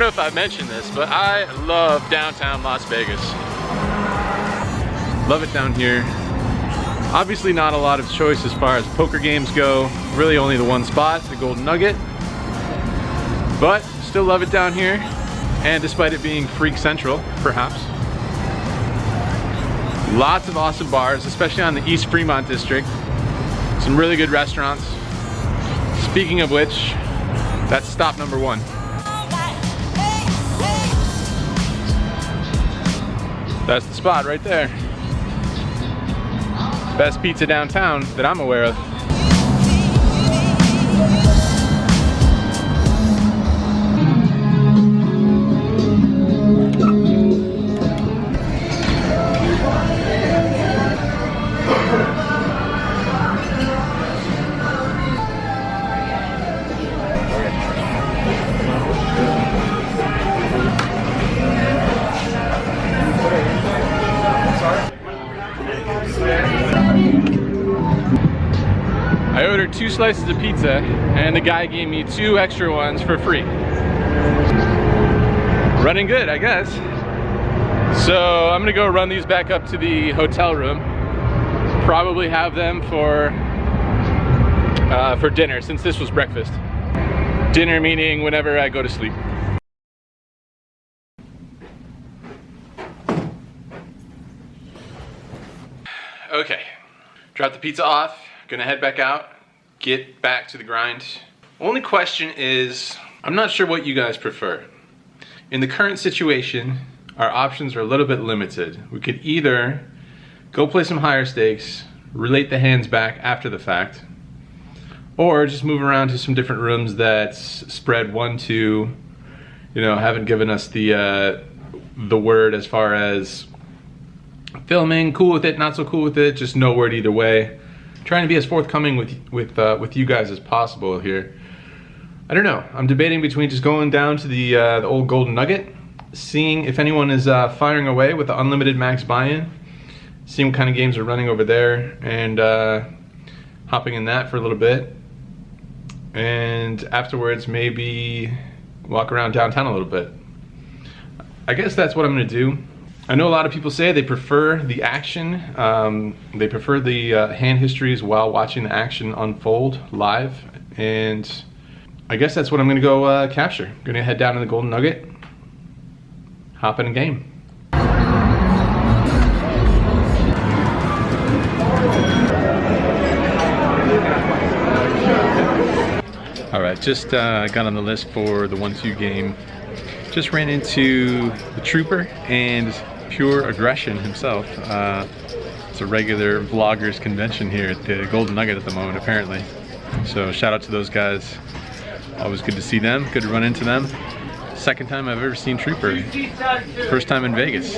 know if I've mentioned this, but I love downtown Las Vegas. Love it down here. Obviously not a lot of choice as far as poker games go. Really only the one spot, the Golden Nugget. But still love it down here. And despite it being freak central, perhaps. Lots of awesome bars, especially on the East Fremont district. Some really good restaurants. Speaking of which, that's stop number 1. That's the spot right there. Best pizza downtown that I'm aware of. I ordered 2 slices of pizza and the guy gave me 2 extra ones for free. Running good, I guess. So I'm gonna go run these back up to the hotel room. Probably have them for dinner, since this was breakfast. Dinner meaning whenever I go to sleep. Okay, drop the pizza off. Gonna head back out, get back to the grind. Only question is, I'm not sure what you guys prefer. In the current situation, our options are a little bit limited. We could either go play some higher stakes, relate the hands back after the fact, or just move around to some different rooms that spread 1, 2, you know, haven't given us the word as far as filming, cool with it, not so cool with it, just no word either way. Trying to be as forthcoming with you guys as possible here. I don't know. I'm debating between just going down to the old Golden Nugget, seeing if anyone is firing away with the unlimited max buy-in, seeing what kind of games are running over there, and hopping in that for a little bit, and afterwards maybe walk around downtown a little bit. I guess that's what I'm gonna do. I know a lot of people say they prefer the action, they prefer the hand histories while watching the action unfold live, and I guess that's what I'm gonna go capture. I'm gonna head down to the Golden Nugget, hop in a game. All right, just got on the list for the 1-2 game. Just ran into the Trooper and Pure Aggression himself. It's a regular vloggers convention here at the Golden Nugget at the moment, apparently. So shout out to those guys. Always good to see them, good to run into them. Second time I've ever seen Trooper. First time in Vegas.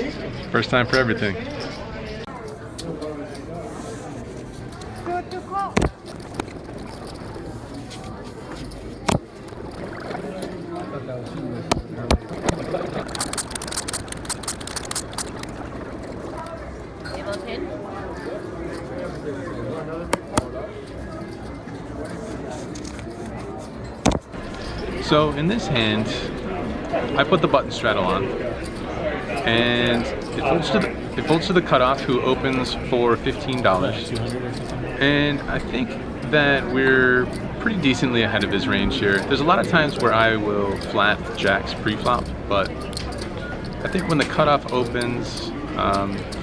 First time for everything. So in this hand, I put the button straddle on, and it folds to the Cutoff, who opens for $15. And I think that we're pretty decently ahead of his range here. There's a lot of times where I will flat jacks pre-flop, but I think when the Cutoff opens,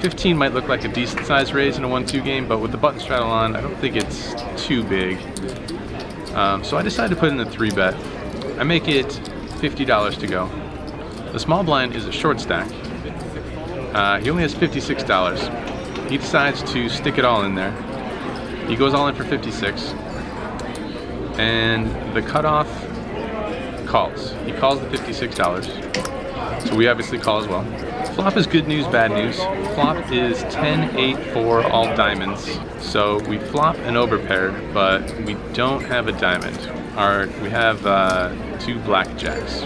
15 might look like a decent size raise in a 1-2 game, but with the button straddle on, I don't think it's too big. So I decided to put in a 3-bet. I make it $50 to go. The small blind is a short stack. He only has $56. He decides to stick it all in there. He goes all in for 56. And the Cutoff calls. He calls the $56. So we obviously call as well. Flop is good news, bad news. Flop is 10-8 for all diamonds. So we flop an overpaired, but we don't have a diamond. We have 2 blackjacks.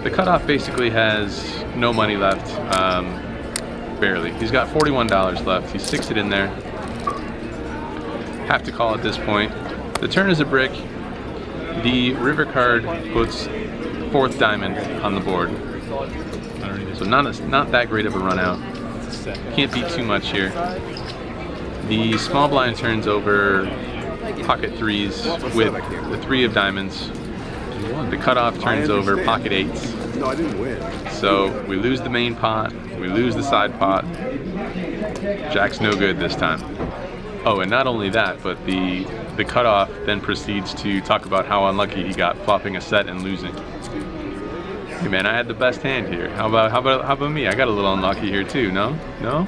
The Cutoff basically has no money left, barely. He's got $41 left. He sticks it in there. Have to call at this point. The turn is a brick. The river card puts 4th diamond on the board. So not that great of a run out. Can't beat too much here. The small blind turns over pocket 3s with the 3 of diamonds. The cutoff turns over pocket 8s. No, I didn't win. So we lose the main pot, we lose the side pot. Jack's no good this time. Oh, and not only that, but the cutoff then proceeds to talk about how unlucky he got flopping a set and losing. Hey man, I had the best hand here. How about me? I got a little unlucky here too, no? No?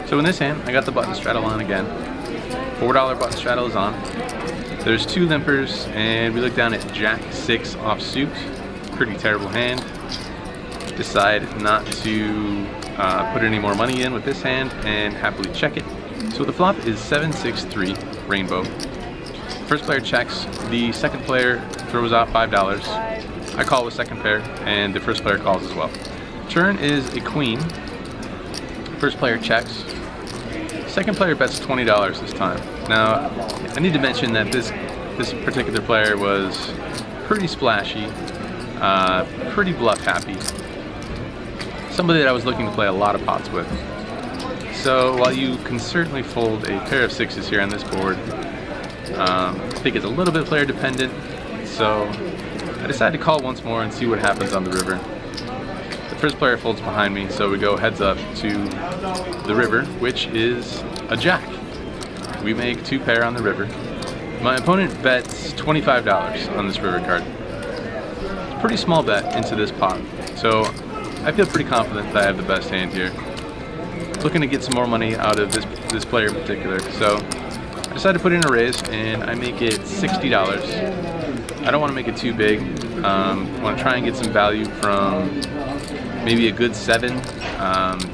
So in this hand, I got the button straddle on again. $4 button straddle is on. There's 2 limpers, and we look down at Jack 6 offsuit. Pretty terrible hand. Decide not to put any more money in with this hand and happily check it. So the flop is 7-6-3 rainbow. First player checks. The second player throws out $5. I call with second pair, and the first player calls as well. Turn is a queen. First player checks. Second player bets $20 this time. Now, I need to mention that this particular player was pretty splashy, pretty bluff happy. Somebody that I was looking to play a lot of pots with. So while you can certainly fold a pair of 6s here on this board, I think it's a little bit player dependent. So I decided to call once more and see what happens on the river. The first player folds behind me, so we go heads up to the river, which is a jack. We make 2 pair on the river. My opponent bets $25 on this river card. It's a pretty small bet into this pot, so I feel pretty confident that I have the best hand here. Looking to get some more money out of this player in particular, so I decided to put in a raise, and I make it $60. I don't want to make it too big. I want to try and get some value from maybe a good 7,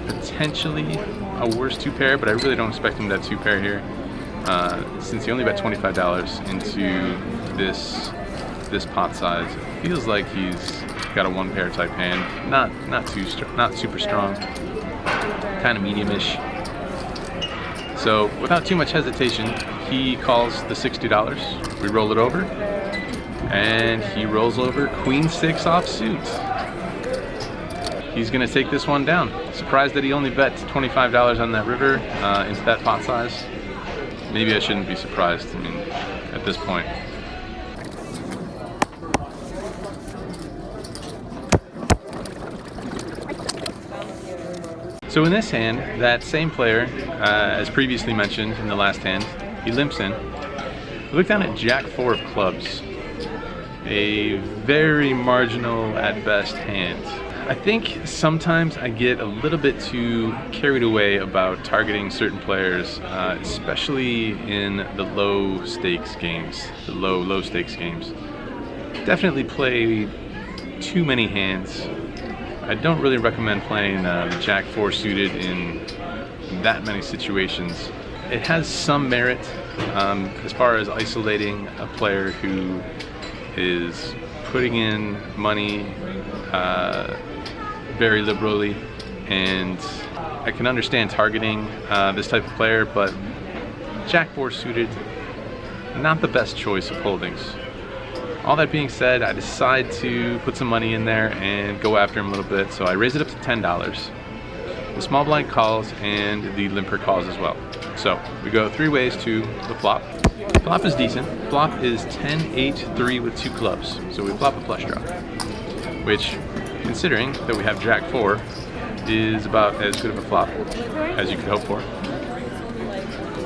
potentially a worse 2 pair, but I really don't expect him to have 2 pair here, since he only bet $25 into this pot size. It feels like he's got a 1 pair type hand, not super strong, kind of medium-ish. So without too much hesitation, he calls the $60. We roll it over, and he rolls over Queen 6 offsuit. He's gonna take this one down. Surprised that he only bet $25 on that river into that pot size. Maybe I shouldn't be surprised, I mean, at this point. So in this hand, that same player, as previously mentioned in the last hand, he limps in. We look down at Jack 4 of clubs. A very marginal at best hand. I think sometimes I get a little bit too carried away about targeting certain players, especially in the low stakes games, low stakes games. Definitely play too many hands. I don't really recommend playing Jack 4 suited in that many situations. It has some merit as far as isolating a player who is putting in money very liberally, and I can understand targeting this type of player, but Jack 4 suited, not the best choice of holdings. All that being said, I decide to put some money in there and go after him a little bit, so I raise it up to $10. The small blind calls and the limper calls as well. So we go 3 ways to the flop. Flop is decent. Flop is 10-8-3 with 2 clubs, so we flop a flush draw, which, considering that we have Jack 4, is about as good of a flop as you could hope for.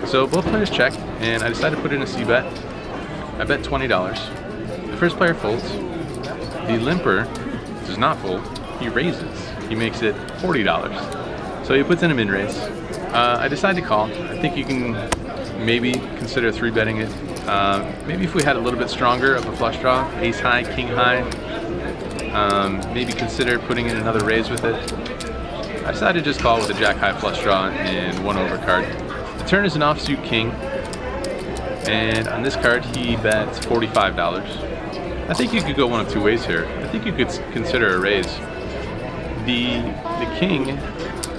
So both players check, and I decided to put in a C-bet. I bet $20. The first player folds. The limper does not fold. He raises. He makes it $40. So he puts in a min-raise. I decide to call. I think you can maybe consider 3-betting it. Maybe if we had a little bit stronger of a flush draw, ace high, king high, maybe consider putting in another raise with it. I decided to just call with a jack high flush draw and 1 over card. The turn is an offsuit king, and on this card he bets $45. I think you could go one of 2 ways here. I think you could consider a raise. The king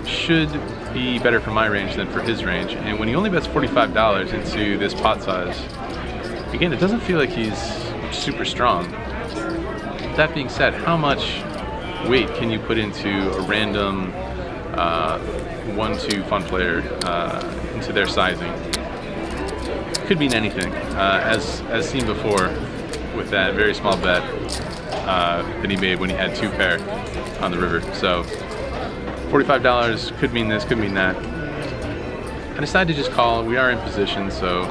should must be better for my range than for his range. And when he only bets $45 into this pot size, again, it doesn't feel like he's super strong. That being said, how much weight can you put into a random 1-2 fun player into their sizing? Could mean anything, as seen before with that very small bet that he made when he had 2 pair on the river. So $45 could mean this, could mean that. I decided to just call. We are in position, so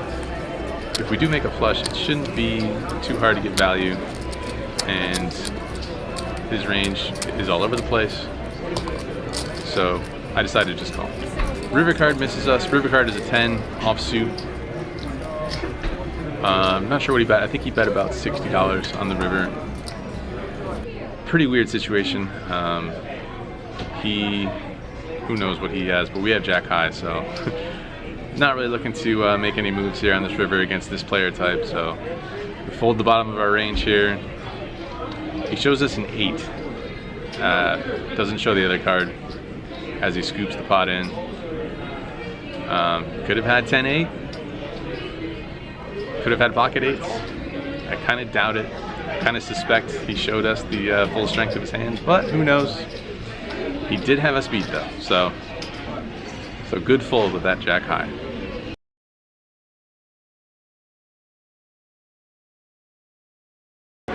if we do make a flush, it shouldn't be too hard to get value, and his range is all over the place, so I decided to just call. River card misses us. River card is a 10 offsuit. I'm not sure what he bet. I think he bet about $60 on the river. Pretty weird situation. Who knows what he has, but we have jack high, so not really looking to make any moves here on this river against this player type. So we fold the bottom of our range here. He shows us an 8. Doesn't show the other card as he scoops the pot in. Could have had 10-8. Could have had pocket 8s. I kind of doubt it. Kind of suspect he showed us the full strength of his hands, but who knows? He did have us beat though, so good fold with that jack high.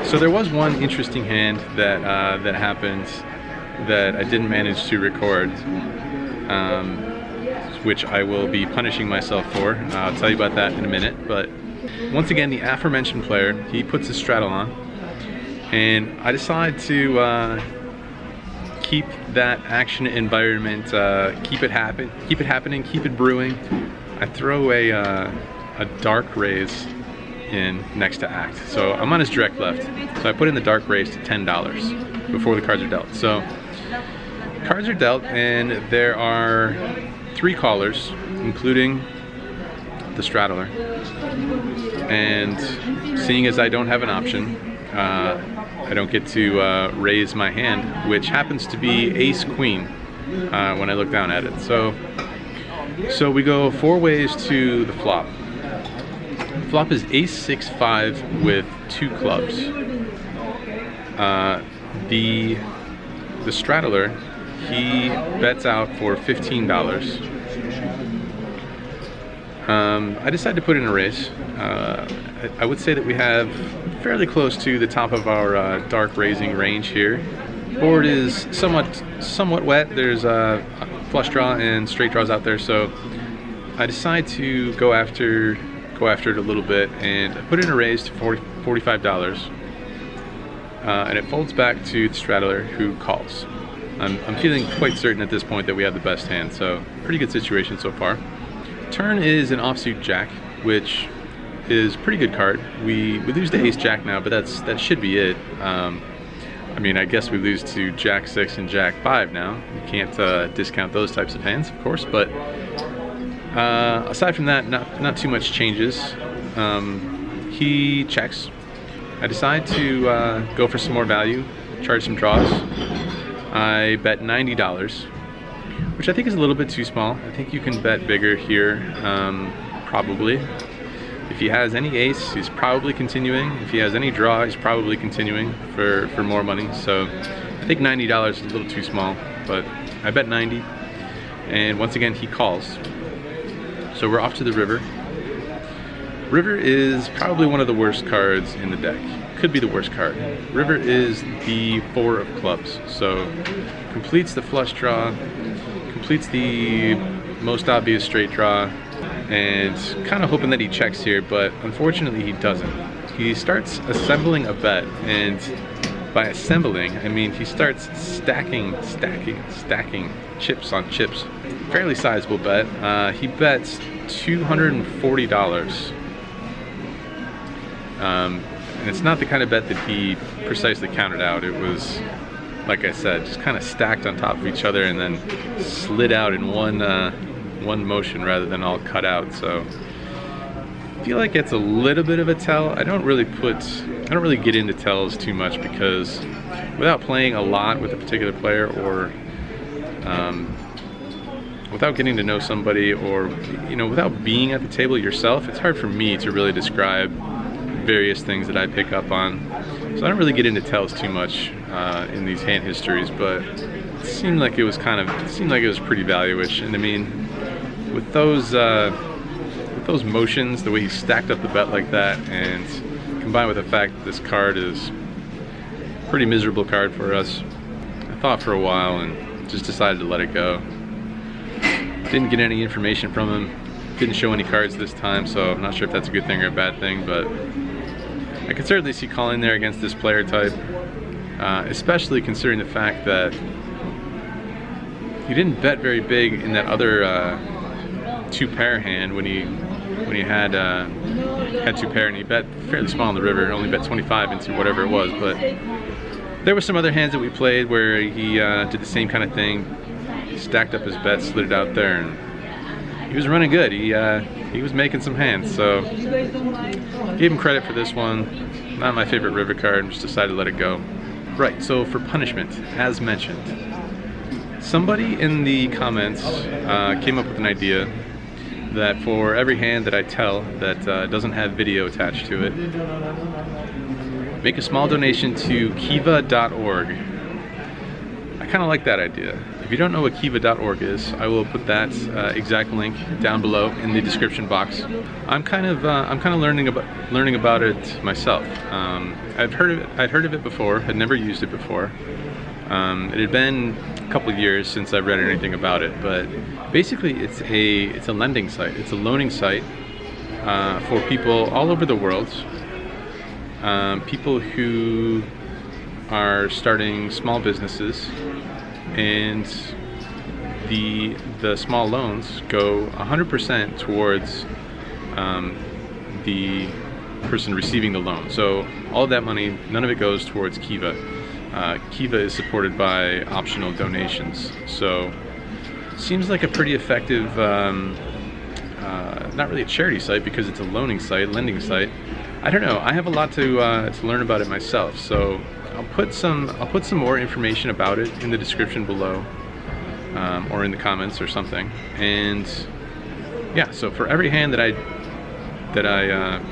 So there was one interesting hand that that happened that I didn't manage to record, which I will be punishing myself for. I'll tell you about that in a minute. But once again, the aforementioned player, he puts his straddle on, and I decide to keep that action environment, keep it happening, keep it brewing. I throw a dark raise in next to act. So I'm on his direct left. So I put in the dark raise to $10 before the cards are dealt. So cards are dealt, and there are 3 callers, including the straddler. And seeing as I don't have an option, I don't get to raise my hand, which happens to be ace queen when I look down at it. So we go 4 ways to the flop. Flop is ace 6-5 with 2 clubs. The straddler, he bets out for $15. I decided to put in a raise. I would say that we have fairly close to the top of our dark raising range here. Board is somewhat wet. There's a flush draw and straight draws out there, so I decide to go after it a little bit, and I put in a raise to $45, and it folds back to the straddler, who calls. I'm feeling quite certain at this point that we have the best hand, so pretty good situation so far. Turn is an offsuit jack, which is a pretty good card. We lose to ace jack now, but that should be it. I mean, I guess we lose to jack 6 and jack 5 now. You can't discount those types of hands, of course, but aside from that, not too much changes. He checks. I decide to go for some more value, charge some draws. I bet $90, which I think is a little bit too small. I think you can bet bigger here, probably. If he has any ace, he's probably continuing. If he has any draw, he's probably continuing for more money. So I think $90 is a little too small, but I bet 90. And once again, he calls. So we're off to the river. River is probably one of the worst cards in the deck. Could be the worst card. River is the 4 of clubs. So completes the flush draw, completes the most obvious straight draw, and kind of hoping that he checks here, but unfortunately he doesn't. He starts assembling a bet, and by assembling, I mean he starts stacking chips on chips. Fairly sizable bet. He bets $240. And it's not the kind of bet that he precisely counted out. It was, like I said, just kind of stacked on top of each other and then slid out in one motion rather than all cut out. So I feel like it's a little bit of a tell. I don't really get into tells too much, because without playing a lot with a particular player, or without getting to know somebody, or without being at the table yourself, it's hard for me to really describe various things that I pick up on. So I don't really get into tells too much in these hand histories, but it seemed like it was pretty value-ish. And I mean, with those motions, the way he stacked up the bet like that, and combined with the fact that this card is a pretty miserable card for us, I thought for a while and just decided to let it go. Didn't get any information from him, didn't show any cards this time, so I'm not sure if that's a good thing or a bad thing, but I could certainly see calling there against this player type, especially considering the fact that he didn't bet very big in that other two pair hand when he had two pair, and he bet fairly small on the river and only bet 25 into whatever it was. But there were some other hands that we played where he did the same kind of thing, stacked up his bets, slid it out there, and he was running good. He was making some hands, so gave him credit for this one. Not my favorite river card, and just decided to let it go. Right, so for punishment, as mentioned, somebody in the comments came up with an idea that for every hand that I tell that doesn't have video attached to it, make a small donation to kiva.org. I kind of like that idea. If you don't know what kiva.org is, I will put that exact link down below in the description box. I'm kind of learning about it myself. I'd heard of it before, had never used it before. It had been a couple of years since I've read anything about it, but basically it's a lending site. It's a loaning site for people all over the world. People who are starting small businesses, and the small loans go 100% towards the person receiving the loan. So all of that money, none of it goes towards Kiva. Kiva is supported by optional donations. So seems like a pretty effective, not really a charity site because it's a loaning site, lending site. I don't know. I have a lot to learn about it myself. So I'll put some more information about it in the description below, or in the comments or something. And yeah, so for every hand that I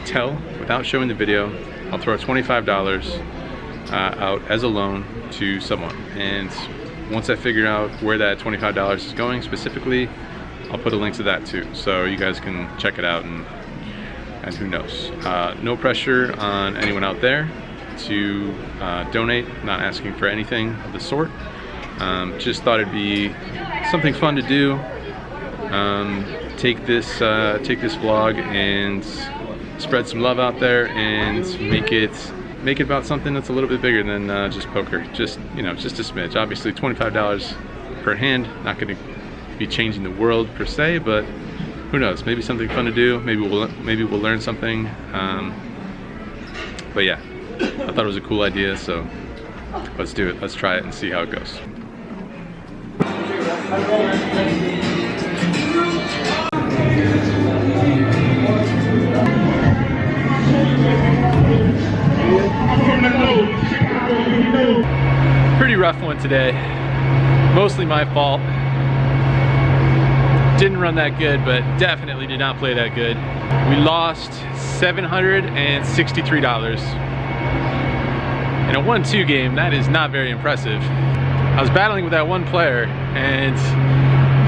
tell without showing the video, I'll throw $25 out as a loan to someone. And once I figure out where that $25 is going specifically, I'll put a link to that too, so you guys can check it out, and who knows. No pressure on anyone out there to donate, not asking for anything of the sort. Just thought it'd be something fun to do. Take this vlog and spread some love out there, and make it about something that's a little bit bigger than just poker. Just just a smidge. Obviously, $25 per hand, not going to be changing the world per se, but who knows? Maybe something fun to do. Maybe we'll learn something. But yeah, I thought it was a cool idea, so let's do it. Let's try it and see how it goes. Pretty rough one today. Mostly my fault. Didn't run that good, but definitely did not play that good. We lost $763. In a 1-2 game, that is not very impressive. I was battling with that one player and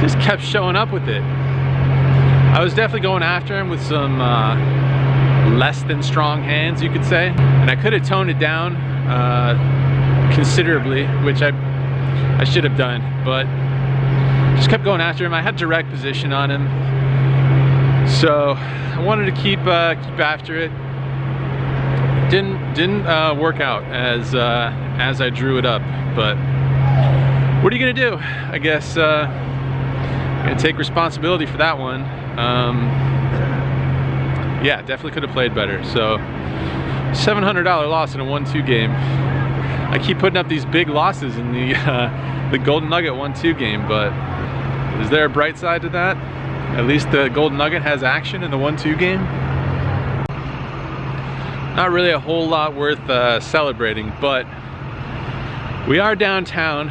just kept showing up with it. I was definitely going after him with some less than strong hands, you could say, and I could have toned it down considerably, which I should have done, but just kept going after him. I had direct position on him, so I wanted to keep after it. Didn't work out as I drew it up, but what are you gonna do? I guess I'm gonna take responsibility for that one. Yeah, definitely could have played better. So $700 loss in a 1-2 game. I keep putting up these big losses in the Golden Nugget 1-2 game, but is there a bright side to that? At least the Golden Nugget has action in the 1-2 game. Not really a whole lot worth celebrating, but we are downtown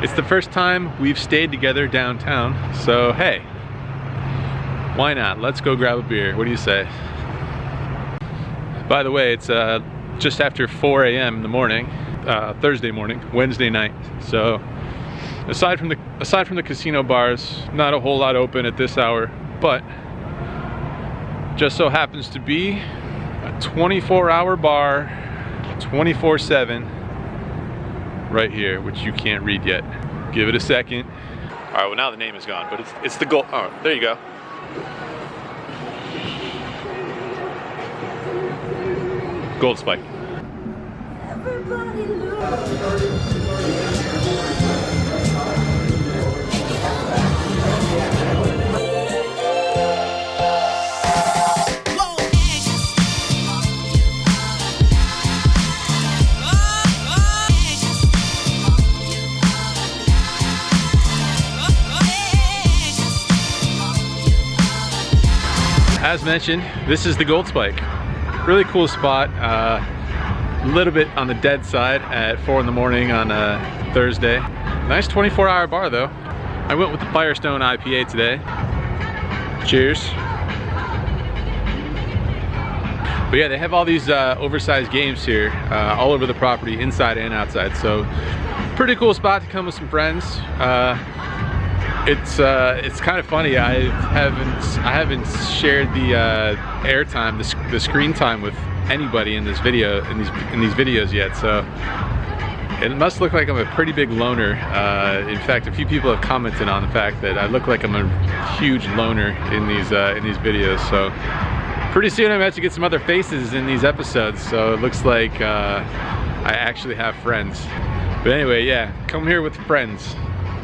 It's the first time we've stayed together downtown, so hey, why not? Let's go grab a beer. What do you say? By the way, it's just after 4 a.m. in the morning, Thursday morning, Wednesday night. So aside from the casino bars, not a whole lot open at this hour, but just so happens to be a 24-hour bar, 24/7, right here, which you can't read yet. Give it a second. All right, well now the name is gone, but it's the gold. Oh, there you go. Gold Spike. As mentioned, this is the Gold Spike. Really cool spot. A little bit on the dead side at 4 in the morning on a Thursday. Nice 24-hour bar though. I went with the Firestone IPA today. Cheers. But yeah, they have all these oversized games here all over the property, inside and outside. So pretty cool spot to come with some friends. It's kind of funny. I haven't shared the airtime, the screen time with anybody in this video, in these videos yet. So it must look like I'm a pretty big loner. In fact, a few people have commented on the fact that I look like I'm a huge loner in these videos. So pretty soon I'm about to get some other faces in these episodes. So it looks like I actually have friends. But anyway, yeah, come here with friends.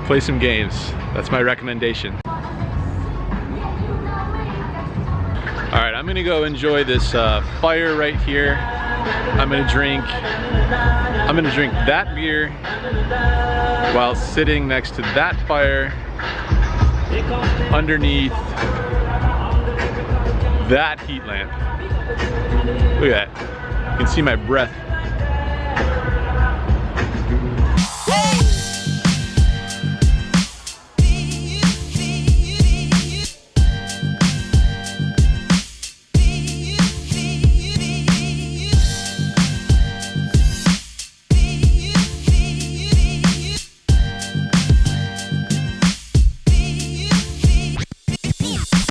Play some games. That's my recommendation. All right, I'm gonna go enjoy this fire right here. I'm gonna drink that beer while sitting next to that fire underneath that heat lamp. Look at that. You can see my breath